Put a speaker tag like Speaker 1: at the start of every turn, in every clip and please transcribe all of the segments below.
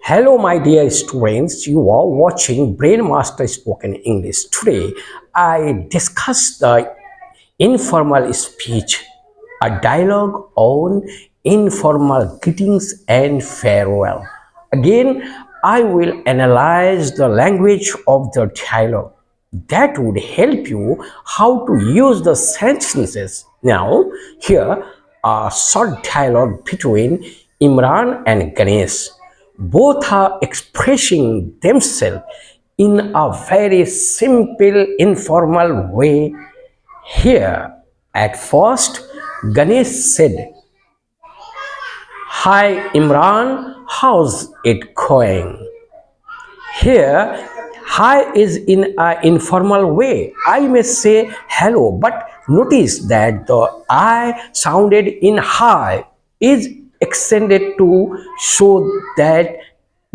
Speaker 1: Hello, my dear students. You are watching Brain Master Spoken English. Today, I discuss the informal speech, a dialogue on informal greetings and farewell. Again, I will analyze the language of the dialogue. That would help you how to use the sentences. Now, here a short dialogue between Imran and Ganesh. Both are expressing themselves in a very simple, informal way. Here, at first, Ganesh said, "Hi Imran, how's it going?" Here, hi is in an informal way. I may say hello, but notice that the I sounded in hi is extended to show that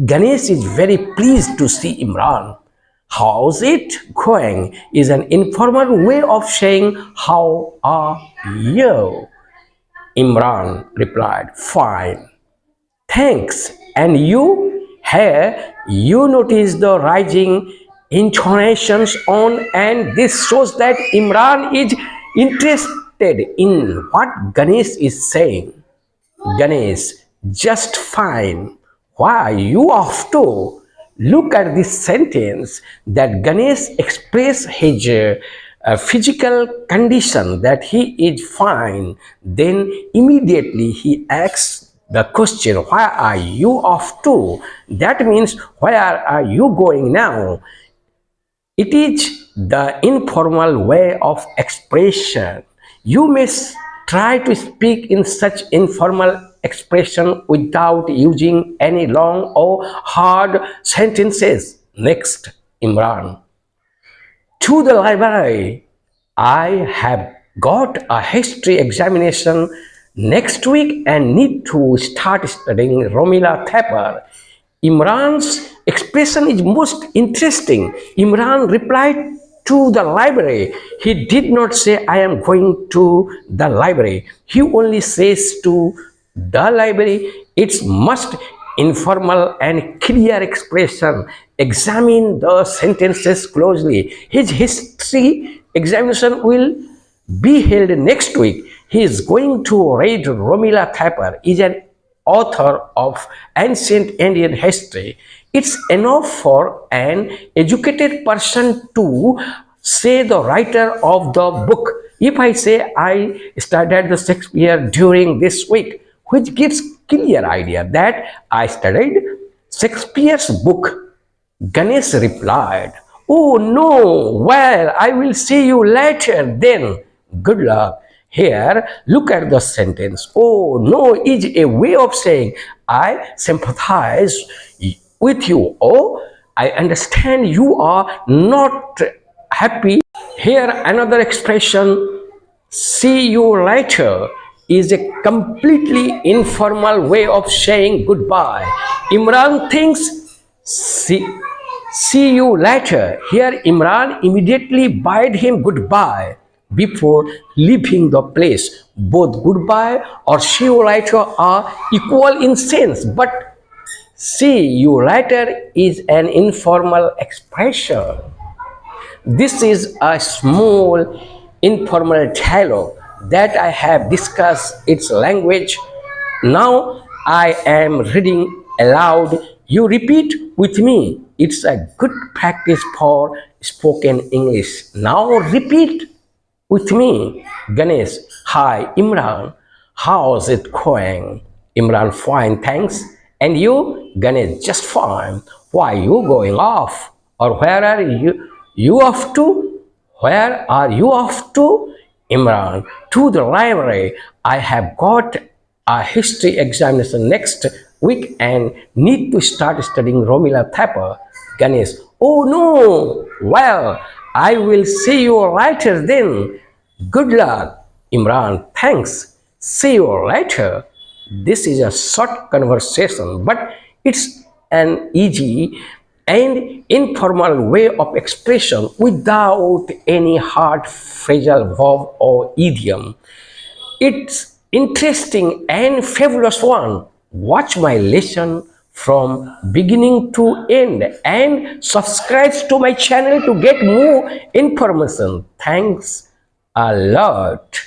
Speaker 1: Ganesh is very pleased to see Imran. How's it going is an informal way of saying how are you? Imran replied, fine. Thanks. And you? Here, you notice the rising intonations on, and this shows that Imran is interested in what Ganesh is saying. Ganesh, just fine. Why are you off to? Look at this sentence that Ganesh express his physical condition that he is fine. Then immediately he asks the question, where are you off to? That means, where are you going now? It is the informal way of expression. You may try to speak in such informal expression without using any long or hard sentences. Next, Imran. To the library. I have got a history examination next week and need to start studying Romila Thapar. Imran's expression is most interesting. Imran replied to the library. He did not say, I am going to the library. He only says to the library. It's most informal and clear expression. Examine the sentences closely. His history examination will be held next week. He is going to read Romila Thapar, is an author of ancient Indian history. It's enough for an educated person to say the writer of the book. If I say I studied the Shakespeare during this week, which gives clear idea that I studied Shakespeare's book. Ganesh replied, oh no, well, I will see you later then. Good luck. Here, look at the sentence. Oh no is a way of saying I sympathize with you. Oh, I understand you are not happy. Here, another expression, see you later, is a completely informal way of saying goodbye. Imran thinks, see you later. Here, Imran immediately bade him goodbye before leaving the place. Both goodbye or see you later are equal in sense, but see you later is an informal expression. This is a small informal dialogue that I have discussed its language. Now I am reading aloud. You repeat with me. It's a good practice for spoken English. Now repeat with me. Ganesh, hi Imran, how's it going? Imran, fine, thanks. And you? Ganesh, just fine. Why are you going off? Or where are you off to? Where are you off to? Imran, to the library. I have got a history examination next week and need to start studying Romila Thapar. Ganesh, oh no, well, I will see you later then. Good luck. Imran, thanks. See you later. This is a short conversation, but it's an easy and informal way of expression without any hard phrasal verb or idiom. It's interesting and fabulous one. Watch my lesson from beginning to end and subscribes to my channel to get more information. Thanks a lot.